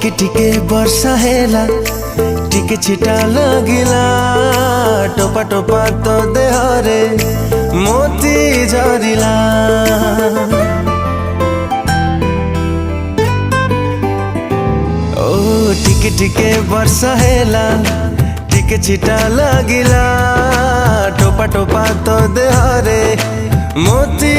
टिके टिके वर्षा हेला टिके छिटा लगिला टोपा टोपा तो देहरे मोती झरिला। ओ टिके टिके वर्षा हेला टिके छिटा लगिला टोपा टोपा तो देहरे मोती